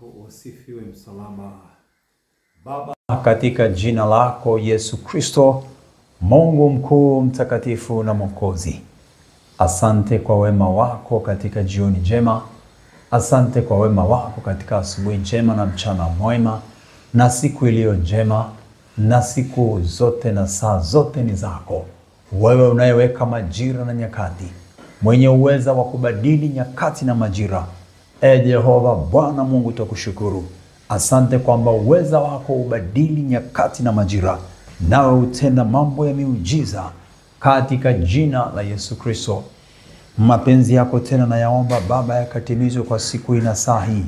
wako usifiwe msalaba. Baba, katika jina lako Yesu Kristo, Mungu mkuu, mtakatifu na mwokozi, asante kwa wema wako katika jioni njema. Asante kwa wema wako katika asubuhi njema na mchana mwema na siku iliyo njema, na siku zote na saa zote ni zako. Wewe unayeweka majira na nyakati, mwenye uweza wa kubadili nyakati na majira. Jehova Bwana Mungu, tukushukuru. Asante kwamba uweza wako ubadili nyakati na majira, nawe utenda mambo ya miujiza katika jina la Yesu Kristo. Mapenzi yako tena na yaomba Baba yakatimizwe kwa siku hii na saa hii,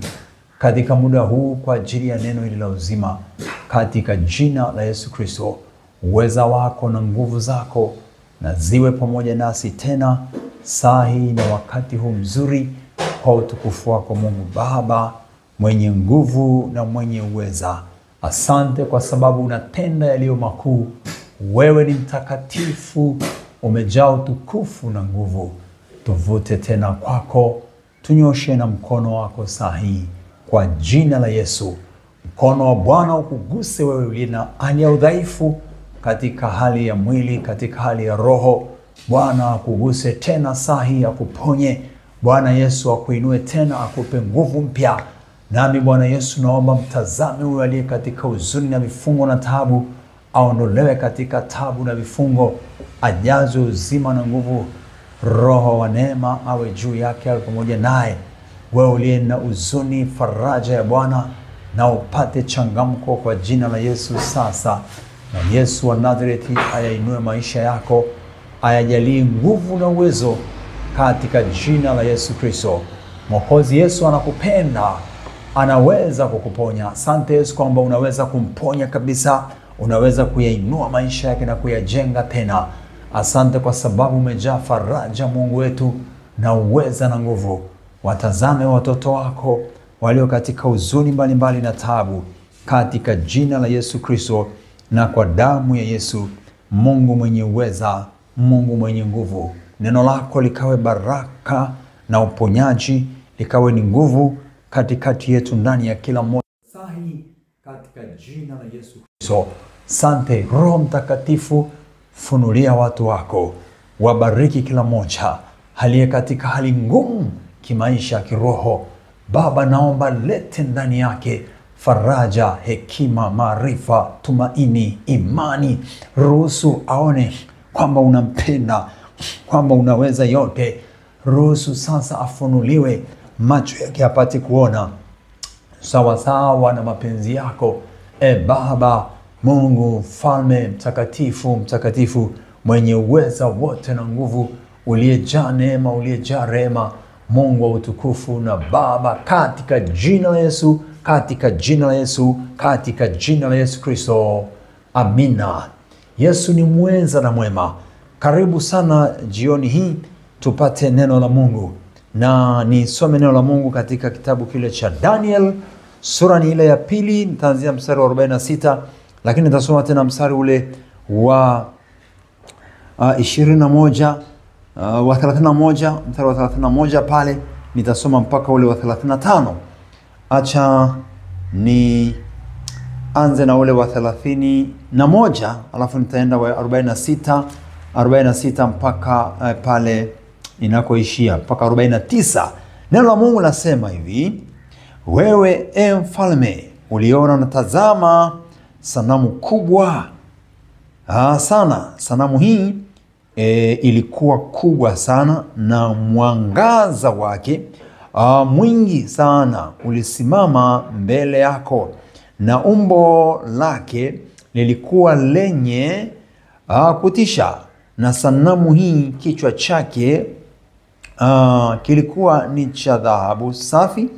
katika muda huu, kwa ajili ya neno hili la uzima, katika jina la Yesu Kristo. Uweza wako na nguvu zako na ziwe pamoja nasi tena saa hii na wakati huu mzuri, kwa utukufu wako Mungu Baba mwenye nguvu na mwenye uweza. Asante kwa sababu unatenda yaliyo makuu. Wewe ni mtakatifu, umejaa utukufu na nguvu. Tuvute tena kwako, tunyoshe na mkono wako saa hii kwa jina la Yesu. Mkono wa Bwana ukuguse wewe uliye na hali ya udhaifu, katika hali ya mwili, katika hali ya roho. Bwana akuguse tena saa hii, akuponye. Bwana Yesu akuinue tena, akupe nguvu mpya. Nami Bwana Yesu naomba mtazame huyu aliye katika huzuni na vifungo na taabu, aondolewe katika taabu na vifungo, ajazwe uzima na nguvu. Roho wa neema awe juu yake, awe pamoja naye. Wewe uliye na huzuni, faraja ya Bwana na upate changamko kwa jina la Yesu sasa. Na Yesu wa Nazareti ayainue maisha yako, ayajalie nguvu na uwezo katika jina la Yesu Kristo. Mwokozi Yesu anakupenda, anaweza kukuponya. Asante Yesu kwamba unaweza kumponya kabisa, unaweza kuyainua maisha yake na kuyajenga tena. Asante kwa sababu umejaa faraja Mungu wetu na uweza na nguvu. Watazame watoto wako walio katika huzuni mbalimbali na taabu, katika jina la Yesu Kristo na kwa damu ya Yesu. Mungu mwenye uweza, Mungu mwenye nguvu, neno lako likawe baraka na uponyaji, likawe ni nguvu katikati yetu, ndani ya kila mmoja sahi, katika jina la Yesu Kristo. Sante Roho Mtakatifu, funulia watu wako, wabariki kila mmoja aliye katika hali ngumu kimaisha, kiroho. Baba, naomba lete ndani yake faraja, hekima, maarifa, tumaini, imani. Ruhusu aone kwamba unampenda, kwamba unaweza yote. Ruhusu sasa afunuliwe, macho yake apate kuona sawa sawa na mapenzi yako. Baba Mungu mfalme mtakatifu, mtakatifu, mwenye uweza wote na nguvu, uliyejaa neema, uliyejaa rehema, Mungu wa utukufu. Na Baba, katika jina la Yesu, katika jina la Yesu, katika jina la Yesu Kristo, amina. Yesu ni mweza na mwema. Karibu sana jioni hii tupate neno la Mungu, na nisome neno la Mungu katika kitabu kile cha Daniel, sura ni ile ya pili. Nitaanzia mstari wa 46, lakini nitasoma tena mstari ule wa 21, wa 31, mstari wa 31 pale nitasoma mpaka ule wa 35. Acha ni anze na ule wa 31, alafu nitaenda wa 46 mpaka pale inakoishia mpaka 49. Neno la Mungu nasema hivi: wewe mfalme, uliona na tazama sanamu kubwa sana. Sanamu hii ilikuwa kubwa sana, na mwangaza wake mwingi sana ulisimama mbele yako, na umbo lake lilikuwa lenye kutisha. Na sanamu hii kichwa chake kilikuwa ni cha dhahabu safi,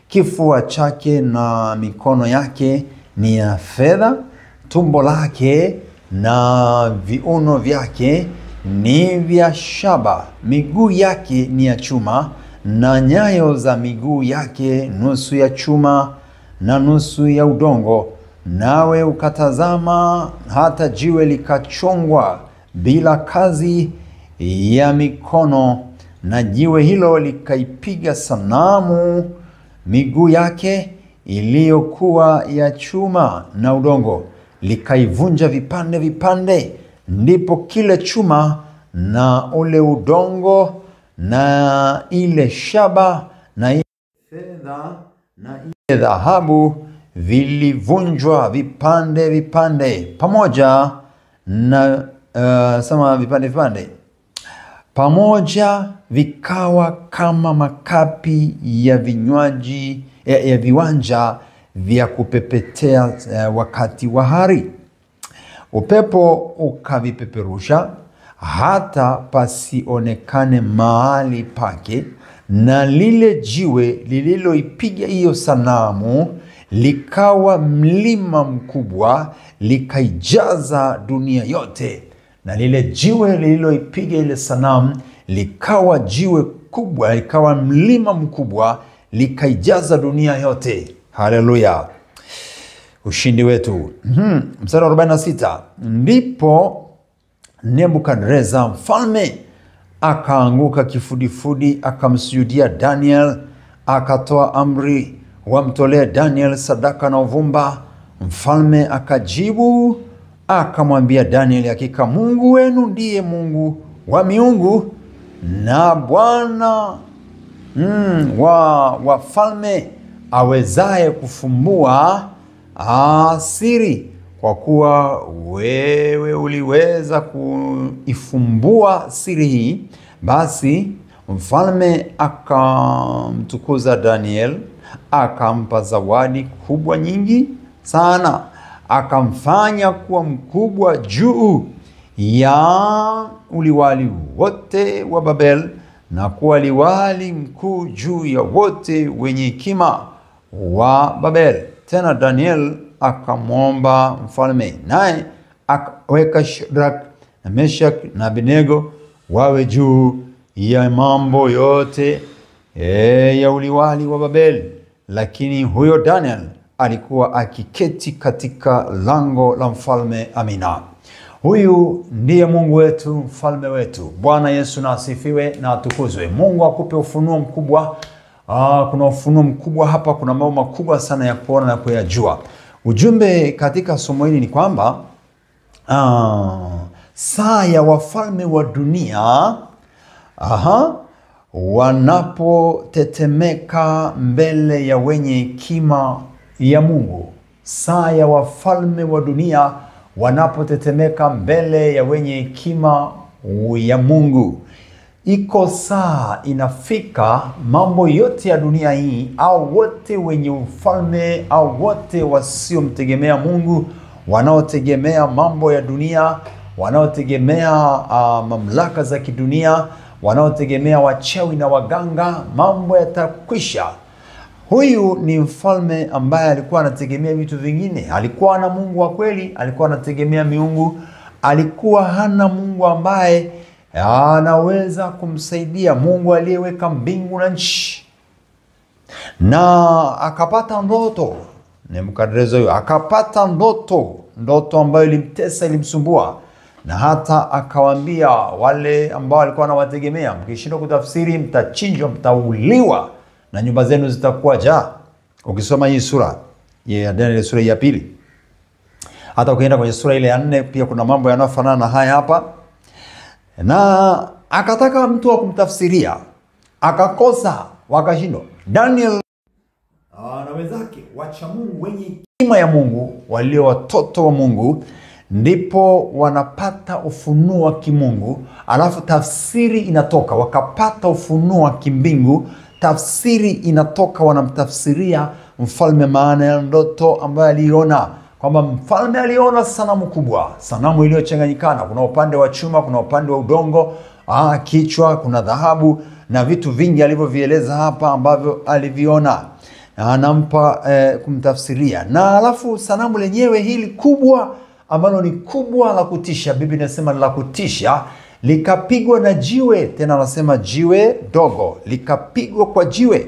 kifua chake na mikono yake ni ya fedha, tumbo lake na viuno vyake ni vya shaba, miguu yake ni ya chuma, na nyayo za miguu yake nusu ya chuma na nusu ya udongo. Nawe ukatazama hata jiwe likachongwa bila kazi ya mikono, na jiwe hilo likaipiga sanamu miguu yake iliyokuwa ya chuma na udongo, likaivunja vipande vipande. Ndipo kile chuma na ule udongo na ile shaba na ile fedha na ile dhahabu vilivunjwa vipande vipande pamoja na vipande vipande pamoja, vikawa kama makapi ya vinywaji ya viwanja vya kupepetea wakati wa hari. Upepo ukavipeperusha hata pasionekane mahali pake, na lile jiwe lililoipiga hiyo sanamu likawa mlima mkubwa, likaijaza dunia yote. Na lile jiwe lililoipiga ile sanamu likawa jiwe kubwa, likawa mlima mkubwa, likaijaza dunia yote. Haleluya! Ushindi wetu. Mstari 46. Ndipo Nebukadreza mfalme akaanguka kifudifudi, akamsujudia Daniel, akatoa amri wamtolee Daniel sadaka na uvumba. Mfalme akajibu akamwambia Daniel, hakika Mungu wenu ndiye Mungu wa miungu na Bwana wa wafalme, awezaye kufumbua siri. Kwa kuwa wewe uliweza kuifumbua siri hii, basi mfalme akamtukuza Daniel, akampa zawadi kubwa nyingi sana, akamfanya kuwa mkubwa juu ya uliwali wote wa Babel, na kuwa liwali mkuu juu ya wote wenye hekima wa Babel. Tena Daniel akamwomba mfalme, naye akaweka Shadrach na Meshach na Abednego wawe juu ya mambo yote ya uliwali wa Babel. Lakini huyo Daniel alikuwa akiketi katika lango la mfalme. Amina. Huyu ndiye Mungu wetu, mfalme wetu. Bwana Yesu na asifiwe na atukuzwe. Mungu akupe ufunuo mkubwa. Kuna ufunuo mkubwa hapa, kuna mambo makubwa sana ya kuona na kuyajua. Ujumbe katika somo hili ni kwamba saa ya wafalme wa dunia wanapotetemeka mbele ya wenye hekima ya Mungu. Saa ya wafalme wa dunia wanapotetemeka mbele ya wenye hekima ya Mungu. Iko saa inafika, mambo yote ya dunia hii, au wote wenye ufalme au wote wasiomtegemea Mungu, wanaotegemea mambo ya dunia, wanaotegemea mamlaka za kidunia, wanaotegemea wachawi na waganga, mambo yatakwisha. Huyu ni mfalme ambaye alikuwa anategemea vitu vingine. Alikuwa na Mungu wa kweli, alikuwa anategemea miungu. Alikuwa hana Mungu ambaye anaweza kumsaidia, Mungu aliyeweka mbingu na nchi. Na akapata ndoto. Nebukadreza huyo akapata ndoto ambayo ilimtesa, ilimsumbua. Na hata akawaambia wale ambao walikuwa wanawategemea, mkishindwa kutafsiri mtachinjwa, mtauliwa na nyumba zenu zitakuwa jaa. Ukisoma hii sura ya Daniel, sura ya 2, hata ukienda kwenye sura ile ya 4 pia kuna mambo yanayofanana na haya hapa. Na akataka mtu wa kumtafsiria, akakosa, wakashindwa. Daniel na wenzake wacha Mungu, wenye hekima ya Mungu, walio watoto wa Mungu, ndipo wanapata ufunuo wa kimungu, alafu tafsiri inatoka. Wakapata ufunuo wa kimbingu, tafsiri inatoka, wanamtafsiria mfalme maana ya ndoto ambayo aliona. Kwamba mfalme aliona sanamu kubwa, sanamu iliyochanganyikana. Kuna upande wa chuma, kuna upande wa udongo, kichwa, kuna dhahabu na vitu vingi alivyovieleza hapa ambavyo aliviona. Na anampa kumtafsiria. Na alafu sanamu lenyewe hili kubwa, ambalo ni kubwa la kutisha, Biblia inasema la kutisha, likapigwa na jiwe. Tena anasema jiwe dogo, likapigwa kwa jiwe.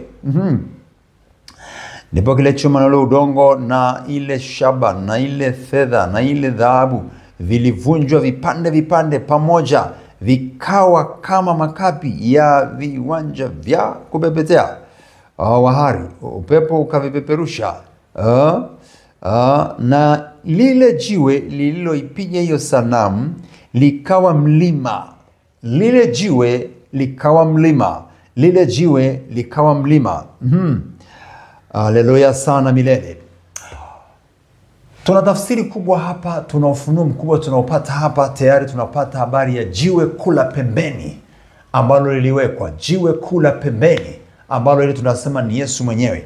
Ndipo kile chuma na ule udongo na ile shaba na ile fedha na ile dhahabu vilivunjwa vipande vipande pamoja, vikawa kama makapi ya viwanja vya kupepetea. wa hari, upepo ukavipeperusha. Na lile jiwe lililoipiga hiyo sanamu likawa mlima. Lile jiwe likawa mlima. Lile jiwe likawa mlima. Haleluya sana milele. Tuna tafsiri kubwa hapa, tuna ufunuo mkubwa tunaopata hapa. Tayari tunapata habari ya jiwe kula pembeni ambalo liliwekwa. Jiwe kula pembeni ambalo ile tunasema ni Yesu mwenyewe.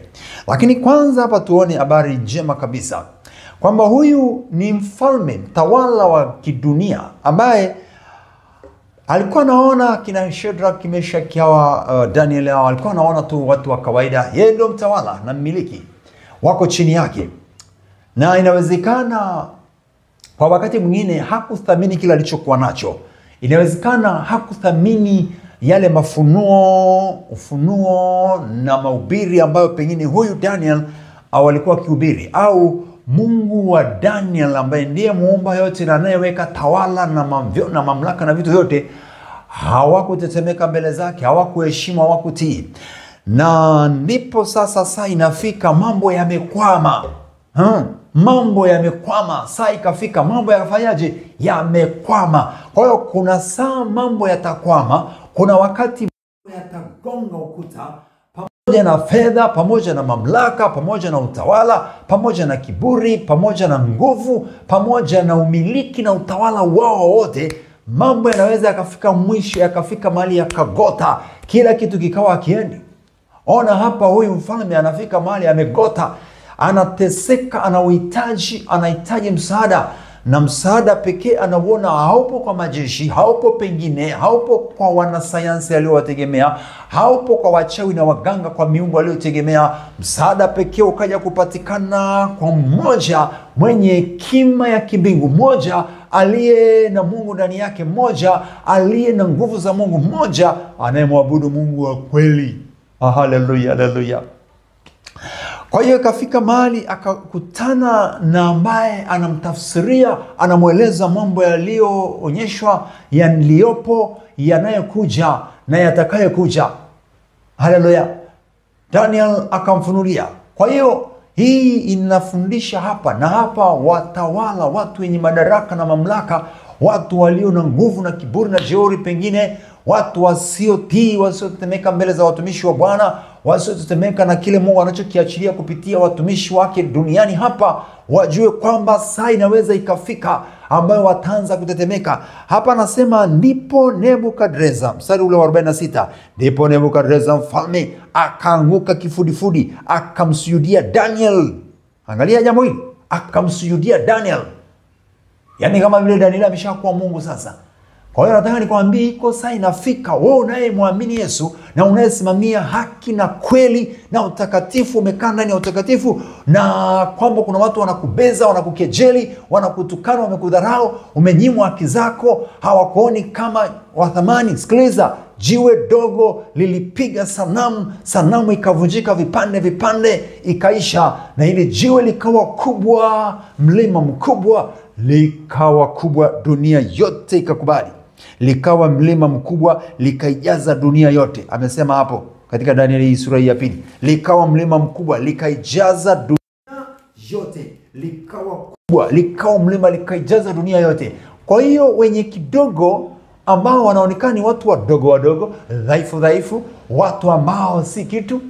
Lakini kwanza hapa tuone habari njema kabisa kwamba huyu ni mfalme, mtawala wa kidunia ambaye alikuwa anaona kina Shadrach, Meshach, Daniel, alikuwa anaona tu watu wa kawaida. Yeye ndio mtawala na mmiliki, wako chini yake. Na inawezekana kwa wakati mwingine hakuthamini kila alichokuwa nacho. Inawezekana hakuthamini yale ufunuo na mahubiri ambayo pengine huyu Daniel alikuwa akihubiri, au Mungu wa Daniel ambaye ndiye muumba yote na anayeweka tawala na mamlaka na vitu vyote, hawakutetemeka mbele zake, hawakuheshimu, hawakutii. Na ndipo sasa inafika mambo yamekwama. Mambo yamekwama, saa ikafika mambo yafanyaje? Yamekwama. Kwa hiyo kuna saa mambo yatakwama, kuna wakati yatagonga ukuta, pamoja na fedha, pamoja na mamlaka, pamoja na utawala, pamoja na kiburi, pamoja na nguvu, pamoja na umiliki na utawala wao wote. Mambo yanaweza yakafika mwisho, yakafika mahali yakagota, kila kitu kikawa kiendi. Ona hapa huyu mfalme anafika mahali amegota, anateseka, anahitaji msaada, na msaada pekee anauona haupo kwa majeshi, haupo pengine, haupo kwa wanasayansi aliowategemea, haupo kwa wachawi na waganga, kwa miungu aliotegemea. Msaada pekee ukaja kupatikana kwa mmoja mwenye hekima ya kimbingu, mmoja aliye na Mungu ndani yake, mmoja aliye na nguvu za Mungu, mmoja anayemwabudu Mungu wa kweli. Haleluya, haleluya. Kwa hiyo kafika mahali akakutana na ambaye anamtafsiria, anamweleza mambo yaliyoonyeshwa, yaliyopo, yanayokuja na yatakayokuja. Haleluya. Daniel akamfunulia. Kwa hiyo hii inafundisha hapa na hapa, watawala, watu wenye madaraka na mamlaka, watu walio na nguvu na kiburi na jeuri, pengine watu wasiotii, wasiotetemeka mbele za watumishi wa Bwana, wasiotetemeka na kile Mungu anachokiachilia kupitia watumishi wake duniani hapa, wajue kwamba saa inaweza ikafika ambayo wataanza kutetemeka. Hapa anasema ndipo Nebukadreza, mstari ule wa 46, ndipo Nebukadreza mfalme akaanguka kifudifudi, akamsujudia Daniel. Angalia jambo hili, akamsujudia Daniel. Yaani kama vile Daniel ameshakuwa Mungu sasa. Kwa hiyo nataka nikwambie iko saa inafika, wewe unayemwamini Yesu na unayesimamia haki na kweli na utakatifu, umekaa ndani ya utakatifu, na kwamba kuna watu wanakubeza, wanakukejeli, wanakutukana, wamekudharau, umenyimwa haki zako, hawakuoni kama wa thamani. Sikiliza, jiwe dogo lilipiga sanamu ikavunjika vipande ikaisha, na ile jiwe likawa kubwa, mlima mkubwa, likawa kubwa, dunia yote ikakubali. Likawa mlima mkubwa, likaijaza dunia yote. Amesema hapo katika Danieli sura ya 2. Likawa mlima mkubwa, likaijaza dunia yote. Likawa kubwa, likawa mlima, likaijaza dunia yote. Kwa hiyo wenye kidogo, ambao wanaonekana ni watu wadogo, dhaifu, watu ambao si kitu,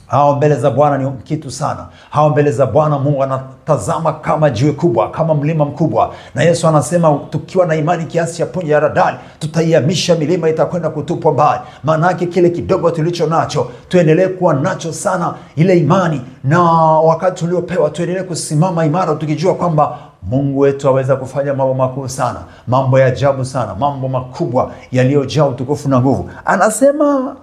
hao mbele za Bwana ni kitu sana. Hao mbele za Bwana Mungu anatazama kama jiwe kubwa, kama mlima mkubwa. Na Yesu anasema tukiwa na imani kiasi cha punje ya haradali, tutaihamisha milima, itakwenda kutupwa mbali. Maana yake kile kidogo tulicho nacho, tuendelee kuwa nacho sana ile imani, na wakati uliopewa tuendelee kusimama imara, tukijua kwamba Mungu wetu aweza kufanya mambo makuu sana, mambo ya ajabu sana, mambo makubwa yaliyojaa utukufu na nguvu. Anasema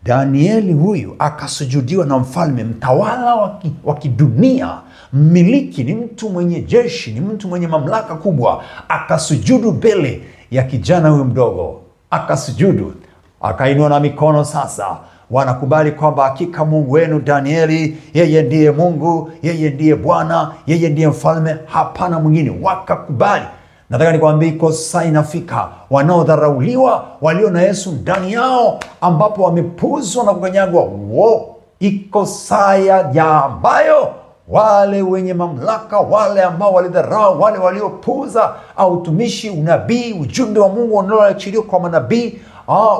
Danieli huyu akasujudiwa na mfalme, mtawala wa kidunia, mmiliki, ni mtu mwenye jeshi, ni mtu mwenye mamlaka kubwa. Akasujudu mbele ya kijana huyu mdogo, akasujudu, akainua na mikono. Sasa wanakubali kwamba hakika Mungu wenu Danieli, yeye ndiye Mungu, yeye ndiye Bwana, yeye ndiye mfalme, hapana mwingine. Wakakubali. Nataka nikwambie iko saa inafika, wanaodharauliwa, walio na Yesu ndani yao, ambapo wamepuzwa na kukanyagwa, iko saa ya ambayo wale wenye mamlaka, wale ambao walidharau, wale waliopuza utumishi, unabii, ujumbe wa Mungu unaoachiliwa kwa manabii,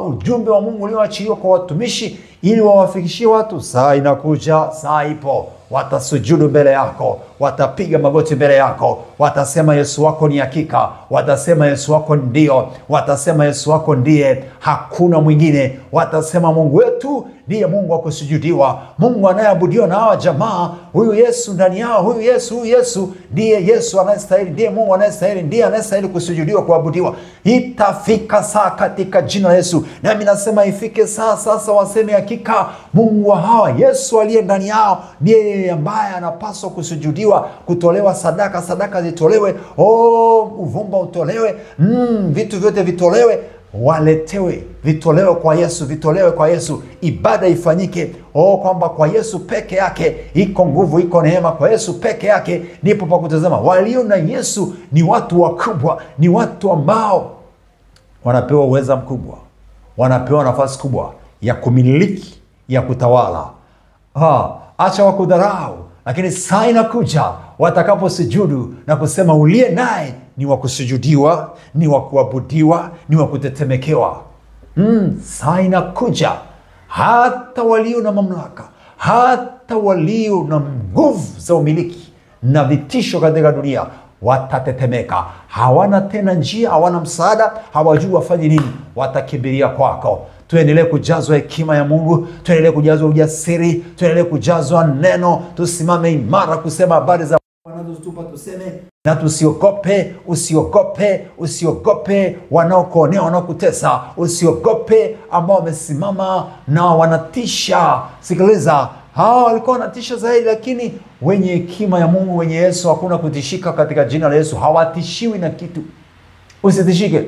ujumbe wa Mungu ulioachiliwa kwa watumishi ili wawafikishie watu, saa inakuja, saa ipo. Watasujudu mbele yako, watapiga magoti mbele yako, watasema Yesu wako ni hakika, watasema Yesu wako ndio, watasema Yesu wako ndiye, hakuna mwingine, watasema Mungu wetu ndiye Mungu wa kusujudiwa, Mungu anayeabudiwa na hawa jamaa, huyu Yesu ndani yao, huyu Yesu ndiye Yesu anayestahili, ndiye Mungu anayestahili, ndiye anayestahili kusujudiwa, kuabudiwa. Itafika saa katika jina la Yesu. Nami nasema ifike saa sasa waseme hakika Mungu wa hawa Yesu aliye ndani yao ndiye ambaye anapaswa kusujudiwa, kutolewa sadaka zitolewe, uvumba utolewe, vitu vyote vitolewe, waletewe, vitolewe kwa Yesu, vitolewe kwa Yesu, ibada ifanyike, kwamba kwa Yesu peke yake iko nguvu, iko neema, kwa Yesu peke yake ndipo pa kutazama. Walio na Yesu ni watu wakubwa, ni watu ambao wanapewa uweza mkubwa, wanapewa nafasi kubwa ya kumiliki, ya kutawala. Acha wakudharau, lakini saa inakuja watakapo sujudu na kusema uliye naye ni wa kusujudiwa, ni wa kuabudiwa, ni wa kutetemekewa. Saa inakuja hata walio na mamlaka, hata walio na nguvu za umiliki na vitisho katika dunia watatetemeka. Hawana tena njia, hawana msaada, hawajui wafanye nini, watakimbilia kwako. Tuendelee kujazwa hekima ya Mungu, tuendelee kujazwa ujasiri, tuendelee kujazwa neno, tusimame imara kusema habari za wanazotupa, tuseme na tusiogope. Usiogope wanaokuonea, wanaokutesa, usiogope ambao wamesimama na wanatisha. Sikiliza, hawa walikuwa wanatisha zaidi, lakini wenye hekima ya Mungu, wenye Yesu, hakuna kutishika katika jina la Yesu. Hawatishiwi na kitu. Usitishike.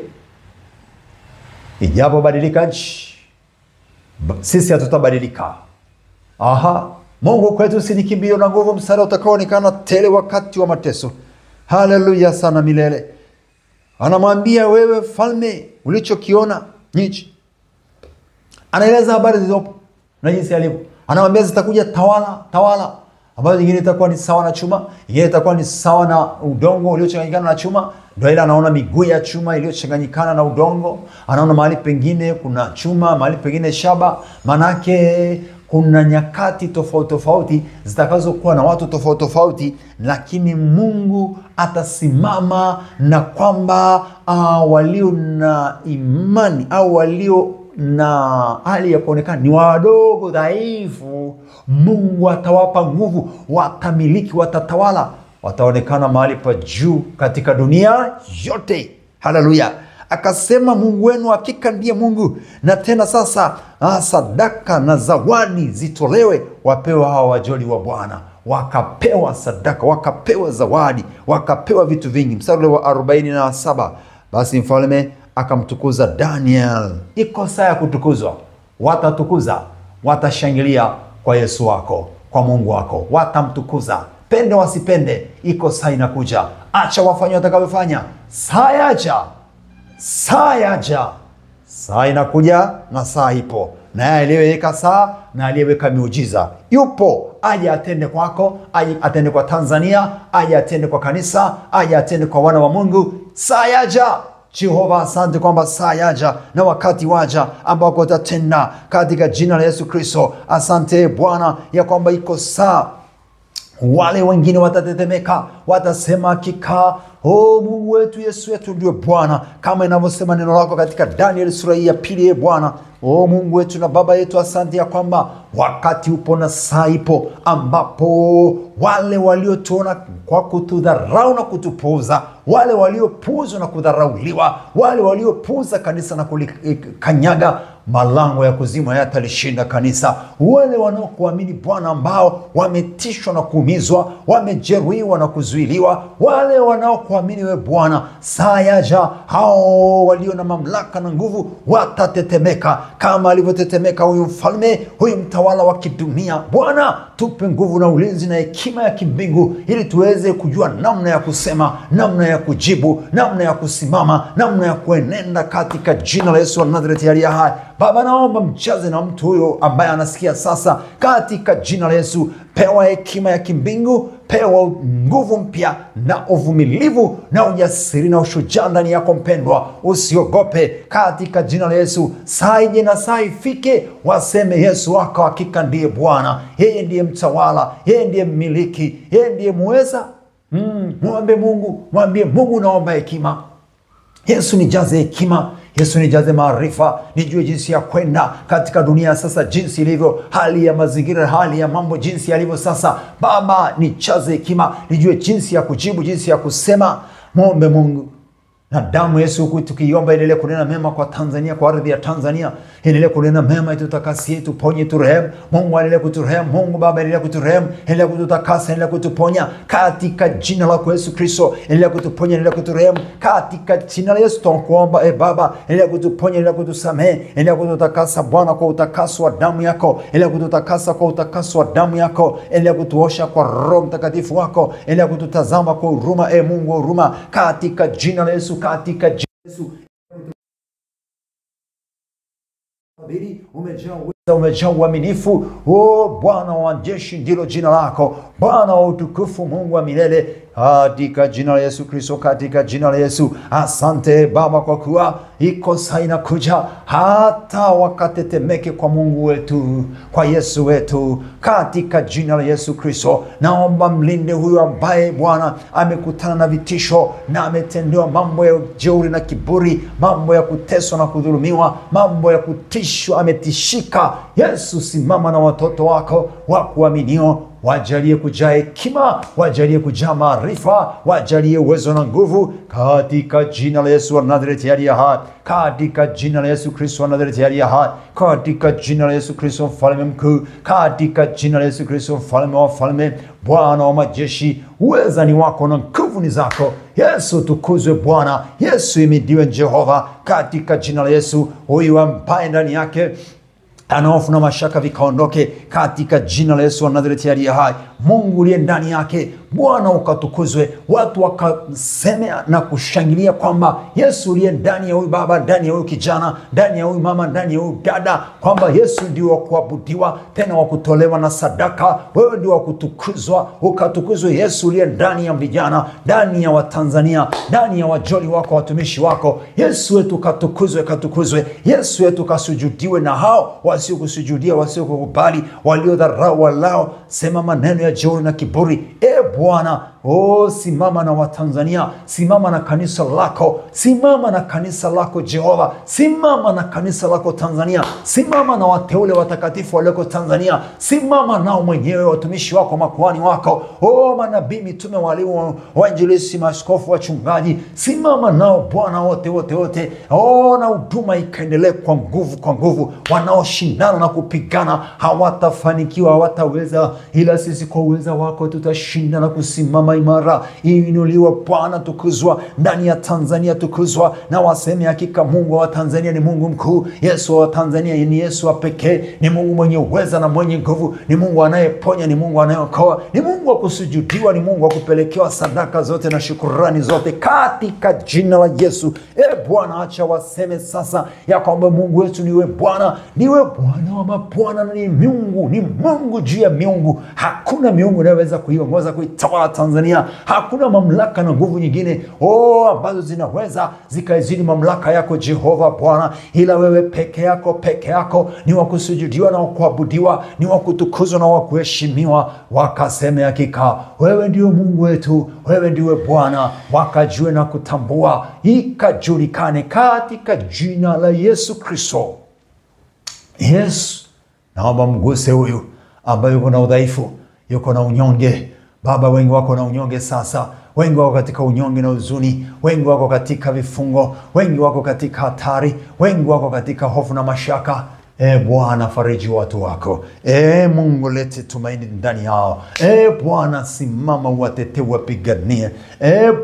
Ijapo badilika nchi, sisi hatutabadilika. Mungu kwetu si kimbio na nguvu, msaada utakaoonekana tele wakati wa mateso. Haleluya sana milele. Anamwambia wewe falme, ulichokiona nichi. Anaeleza habari zilizopo na jinsi alivyo. Anamwambia zitakuja tawala ambazo nyingine itakuwa ni sawa na chuma, nyingine itakuwa ni sawa na udongo uliochanganyikana na chuma. Ndio ile anaona miguu ya chuma iliyochanganyikana na udongo. Anaona mahali pengine kuna chuma, mahali pengine shaba. Manake kuna nyakati tofauti zitakazokuwa na watu tofauti, lakini Mungu atasimama na kwamba walio na imani au walio na hali ya kuonekana ni wadogo, dhaifu, Mungu atawapa nguvu, watamiliki, watatawala, wataonekana mahali pa juu katika dunia yote. Haleluya. Akasema Mungu wenu hakika ndiye Mungu, na tena sasa sadaka na zawadi zitolewe, wapewa hawa wajoli wa Bwana. Wakapewa sadaka, wakapewa zawadi, wakapewa vitu vingi. Mstari wa 47, basi mfalme akamtukuza Daniel. Iko saa ya kutukuzwa. Watatukuza, watashangilia kwa Yesu wako, kwa Mungu wako, watamtukuza. Pende wasipende, iko saa inakuja. Acha wafanye watakavyofanya. Saa yaja. Saa inakuja na saa ipo. Na aliyeweka saa na aliyeweka miujiza yupo, aje atende kwako, aje atende kwa Tanzania, aje atende kwa kanisa, aje atende kwa wana wa Mungu. Saa yaja. Jehova, asante kwamba saa yaja na wakati waja ambako utatenda katika jina la Yesu Kristo. Asante Bwana ya kwamba iko saa. Wale wengine watatetemeka, watasema hakika Mungu wetu, Yesu wetu ndio Bwana, kama inavyosema neno lako katika Daniel sura ya 2. Bwana Mungu wetu na Baba yetu, asante ya kwamba wakati upo na saa ipo, ambapo wale waliotuona kwa kutudharau na kutupuuza, wale waliopuuzwa na kudharauliwa, wale waliopuuza kanisa na kulikanyaga, malango ya kuzimu hayatalishinda kanisa. Wale wanaokuamini Bwana, ambao wametishwa na kuumizwa, wamejeruhiwa na kuzuiliwa, wale wanaokuamini wewe Bwana, saa yaja hao walio na mamlaka na nguvu watatetemeka kama alivyotetemeka huyu mfalme, huyu mtawala wa kidunia. Bwana, tupe nguvu na ulinzi na hekima ya kimbingu, ili tuweze kujua namna ya kusema, namna ya kujibu, namna ya kusimama, namna ya kuenenda, katika jina la Yesu wa Nazareti aliye hai. Baba, naomba mjaze na mtu huyo ambaye anasikia sasa, katika jina la Yesu. Pewa hekima ya kimbingu, pewa nguvu mpya na uvumilivu na ujasiri na ushujaa ndani yako mpendwa. Usiogope, katika jina la Yesu. Saa ije na saa ifike, waseme Yesu wako hakika ndiye Bwana, yeye ndiye mtawala, yeye ndiye mmiliki, yeye ndiye muweza. Mwambie Mungu, naomba hekima. Yesu, nijaze hekima. Yesu, nijaze maarifa, nijue jinsi ya kwenda katika dunia sasa, jinsi ilivyo, hali ya mazingira, hali ya mambo jinsi yalivyo sasa. Baba, nijaze hekima, nijue jinsi ya kujibu, jinsi ya kusema. Muombe Mungu na damu Yesu, huku tukiomba endelee kunena mema kwa Tanzania, kwa ardhi ya Tanzania. Endelee kunena mema, itutakasie, tuponye, turehemu. Mungu endelee kuturehemu. Mungu Baba, endelee kuturehemu, endelee kututakasa, endelee kutuponya katika jina lako Yesu Kristo. Endelee kutuponya, endelee kuturehemu katika jina la Yesu. Tunakuomba Baba, endelee kutuponya, endelee kutusamehe, endelee kututakasa Bwana kwa utakaso wa damu yako. Endelee kututakasa kwa utakaso wa damu yako. Endelee kutuosha kwa Roho Mtakatifu wako. Endelee kututazama kwa huruma, Mungu wa huruma, katika jina la Yesu, katika jina la Yesu. Umejaa uaminifu. Bwana wa majeshi ndilo jina lako. Bwana wa utukufu, Mungu wa milele, katika jina la Yesu Kristo, katika jina la Yesu. Asante Baba, kwa kuwa iko saa inakuja hata wakatetemeke kwa Mungu wetu, kwa Yesu wetu, katika jina la Yesu Kristo. Naomba mlinde huyu ambaye Bwana amekutana na vitisho na ametendewa mambo ya jeuri na kiburi, mambo ya kuteswa na kudhulumiwa, mambo ya kutishwa, ametishika. Yesu, simama na watoto wako wa kuaminio. Wajalie kujaa hekima, wajalie kujaa maarifa, wajalie uwezo na nguvu, katika jina la Yesu wa Nazareti aliye hai, katika jina la Yesu Kristo wa Nazareti aliye hai, katika jina la Yesu Kristo mfalme mkuu, katika jina la Yesu Kristo mfalme wa falme, Bwana wa majeshi. Uweza ni wako na nguvu ni zako. Yesu, tukuzwe Bwana. Yesu, imidiwe Jehova, katika jina la Yesu. Huyu ambaye ndani yake anaofu na mashaka vikaondoke, katika jina la Yesu wa Nazareti aliye hai. Mungu uliye ndani yake, Bwana ukatukuzwe. Watu wakasemea na kushangilia kwamba Yesu uliye ndani ya huyu baba, ndani ya huyu kijana, ndani ya huyu mama, ndani ya huyu dada, kwamba Yesu ndio wa kuabudiwa, tena wa kutolewa na sadaka. Wewe ndio wa kutukuzwa. Ukatukuzwe Yesu uliye ndani ya vijana, ndani ya Watanzania, ndani ya wajoli wako, watumishi wako. Yesu wetu katukuzwe, katukuzwe. Yesu wetu kasujudiwe na hao wasiokusujudia, wasiokukubali, waliodharau walao sema maneno ya jeuri na kiburi. Bwana, simama na Watanzania, simama na kanisa lako, simama na kanisa lako Jehova, simama na kanisa lako Tanzania, simama na wateule watakatifu walioko Tanzania, simama nao mwenyewe, watumishi wako, makuhani wako, manabii, mitume, walimu, wainjilisti, maaskofu, wachungaji, simama nao Bwana, wote na huduma ikaendelee kwa nguvu. Wanaoshindana na kupigana hawatafanikiwa, hawataweza, ila sisi kwa uweza wako tutashinda na kusimama imara. Inuliwa Bwana, tukuzwa ndani ya Tanzania, tukuzwa na waseme hakika Mungu wa Tanzania ni Mungu mkuu. Yesu wa Tanzania ni Yesu wa pekee, ni Mungu mwenye uweza na mwenye nguvu, ni Mungu anayeponya, ni Mungu anayeokoa, ni Mungu wa kusujudiwa, ni Mungu wa kupelekewa sadaka zote na shukrani zote, katika jina la Yesu. Bwana, acha waseme sasa ya kwamba Mungu wetu niwe Bwana, niwe Bwana wa mabwana, ni Mungu, ni Mungu juu ya miungu. Hakuna miungu inayoweza kuiongoza, kuitawala Tanzania. Hakuna mamlaka na nguvu nyingine ambazo zinaweza zikaizidi mamlaka yako Jehova Bwana, ila wewe peke yako ni wa kusujudiwa na wa kuabudiwa, ni wa kutukuzwa na wa kuheshimiwa. Wakaseme hakika wewe ndio Mungu wetu, wewe ndiwe Bwana. Wakajue na kutambua, ikajulikane katika jina la Yesu Kristo. Yesu, naomba mguse huyu ambaye yuko na udhaifu, yuko na unyonge. Baba, wengi wako na unyonge sasa, wengi wako katika unyonge na huzuni, wengi wako katika vifungo, wengi wako katika hatari, wengi wako katika hofu na mashaka. Bwana, fariji watu wako. Mungu, lete tumaini ndani yao. Bwana, simama uwatetee, wapiganie.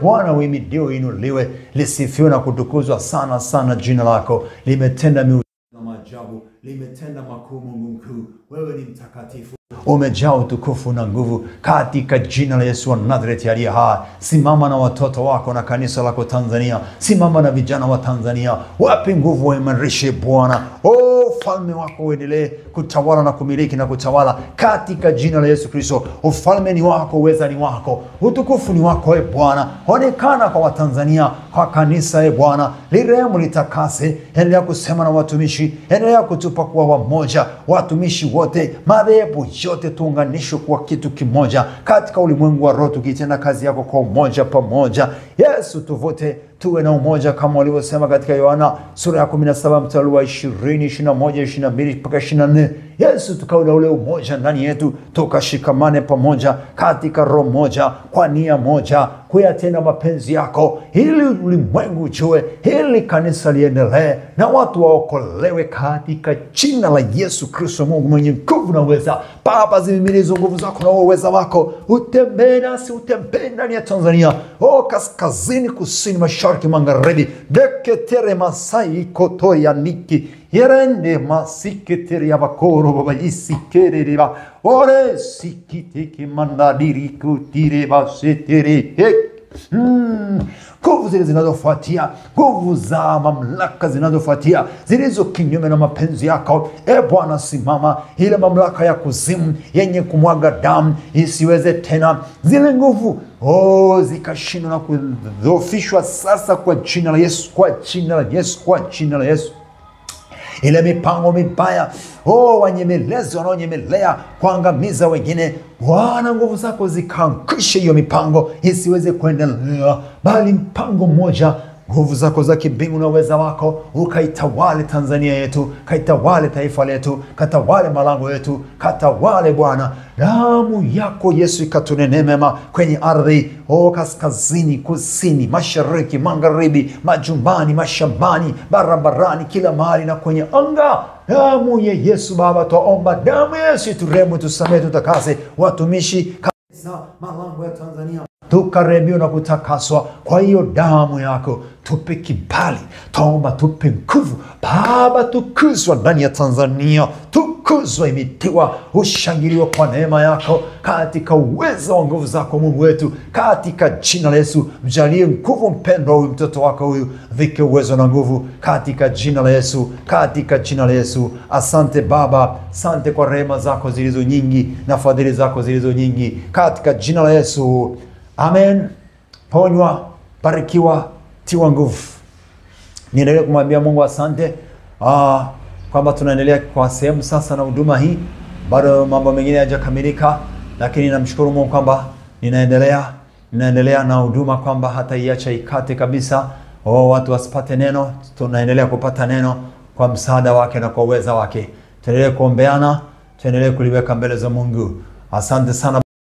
Bwana, uhimidiwe, uinuliwe, lisifiwe na kutukuzwa sana sana jina lako. Limetenda miujiza na maajabu, limetenda makuu. Mungu mkuu, wewe ni mtakatifu, umejaa utukufu na nguvu, katika jina la Yesu wa Nazareti aliye hai. Simama na watoto wako na kanisa lako Tanzania, simama na vijana wa Tanzania, wape nguvu, waimarishe Bwana. Ufalme wako uendelee kutawala na kumiliki na kutawala, katika jina la Yesu Kristo. Ufalme ni wako, uweza ni wako, utukufu ni wako Bwana. Onekana kwa Watanzania, kwa kanisa Bwana, lirehemu, litakase. Endelea kusema na watumishi, endelea kutupa kuwa wamoja, watumishi wote, madhehebu yote, tuunganishwe kwa kitu kimoja katika ulimwengu wa roho, tukitenda kazi yako kwa umoja pamoja. Yesu, tuvote tuwe na umoja kama walivyosema katika Yohana sura ya 17 mstari wa 20, 21, 22 mpaka 24. Yesu, tukawe na ule umoja ndani yetu, tukashikamane pamoja katika roho moja, kwa nia moja, kuyatenda mapenzi yako, ili ulimwengu ujue, ili kanisa liendelee na watu waokolewe, katika jina la Yesu Kristo. Mungu mwenye nguvu na uweza, Baba, zimimilize nguvu zako na uweza wako, utembee nasi, utembee ndani ya Tanzania, kaskazini, kusini, mashariki, magharibi. Deketere masai koto ya niki yerende masiketeri ya bakoro baba isikere ba ore sikitiki mandadiri kutire basetere. Nguvu zile zinazofuatia, nguvu za mamlaka zinazofuatia, zilizo kinyume na mapenzi yako, Bwana, simama. Ile mamlaka ya kuzimu yenye kumwaga damu isiweze tena, zile nguvu zikashindwa na kudhoofishwa sasa, kwa jina la Yesu, kwa jina la Yesu, kwa jina la Yesu. Ile mipango mibaya, wanyemelezi wanaonyemelea kuangamiza wengine, Bwana, nguvu zako zikaangushe hiyo mipango, isiweze kuendelea, bali mpango mmoja, nguvu zako za kibingu na uweza wako ukaitawale Tanzania yetu, kaitawale taifa letu, katawale malango yetu, katawale Bwana. Damu yako Yesu ikatunene mema kwenye ardhi, kaskazini, kusini, mashariki, magharibi, majumbani, mashambani, barabarani, kila mahali na kwenye anga. Damu ya Yesu Baba, tuomba damu ya Yesu turehemu, tusamehe, tutakase watumishi, kanisa, malango ya Tanzania, tukarehemiwa na kutakaswa kwa hiyo damu yako. Tupe kibali, tuomba, tupe nguvu Baba, tukuzwa ndani ya Tanzania, tukuzwa, imitiwa, ushangiliwa kwa neema yako, katika uwezo wa nguvu zako Mungu wetu, katika jina la Yesu. Mjalie nguvu mpendwa huyu mtoto wako huyu, vike uwezo na nguvu, katika jina la Yesu, katika jina la Yesu. Asante Baba, asante kwa rehema zako zilizo nyingi na fadhili zako zilizo nyingi, katika jina la Yesu. Amen. Ponywa, barikiwa, tiwa nguvu. Niendelee kumwambia Mungu asante kwamba tunaendelea kwa sehemu sasa na huduma hii. Bado mambo mengine hayajakamilika, lakini namshukuru Mungu kwamba ninaendelea na huduma, kwamba hata iacha ikate kabisa. Watu wasipate neno, tunaendelea kupata neno kwa msaada wake na kwa uweza wake. Tuendelee kuombeana, tuendelee kuliweka mbele za Mungu. Asante sana.